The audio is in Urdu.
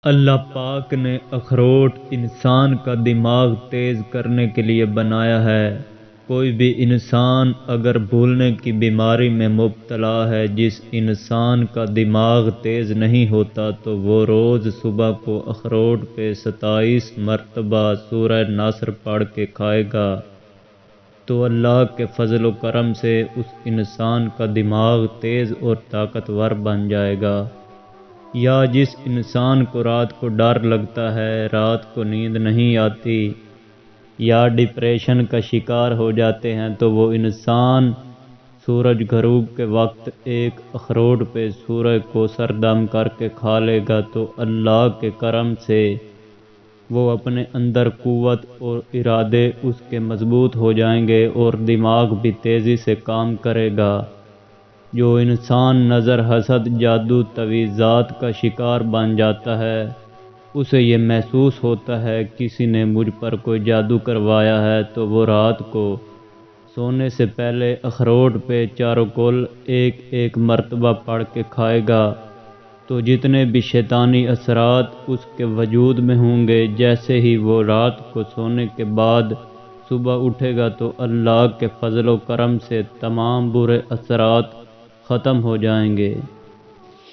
اللہ پاک نے اخروٹ انسان کا دماغ تیز کرنے کے لیے بنایا ہے۔ کوئی بھی انسان اگر بھولنے کی بیماری میں مبتلا ہے، جس انسان کا دماغ تیز نہیں ہوتا، تو وہ روز صبح کو اخروٹ پہ 27 مرتبہ سورہ نصر پڑھ کے کھائے گا تو اللہ کے فضل و کرم سے اس انسان کا دماغ تیز اور طاقتور بن جائے گا۔ یا جس انسان کو رات کو ڈر لگتا ہے، رات کو نیند نہیں آتی یا ڈپریشن کا شکار ہو جاتے ہیں، تو وہ انسان سورج غروب کے وقت ایک اخروٹ پہ سورہ کوثر دم کر کے کھا لے گا تو اللہ کے کرم سے وہ اپنے اندر قوت اور ارادے اس کے مضبوط ہو جائیں گے اور دماغ بھی تیزی سے کام کرے گا۔ جو انسان نظر، حسد، جادو، تعویذات کا شکار بن جاتا ہے، اسے یہ محسوس ہوتا ہے کسی نے مجھ پر کوئی جادو کروایا ہے، تو وہ رات کو سونے سے پہلے اخروٹ پہ چاروں کل ایک ایک مرتبہ پڑھ کے کھائے گا تو جتنے بھی شیطانی اثرات اس کے وجود میں ہوں گے، جیسے ہی وہ رات کو سونے کے بعد صبح اٹھے گا تو اللہ کے فضل و کرم سے تمام برے اثرات ختم ہو جائیں گے۔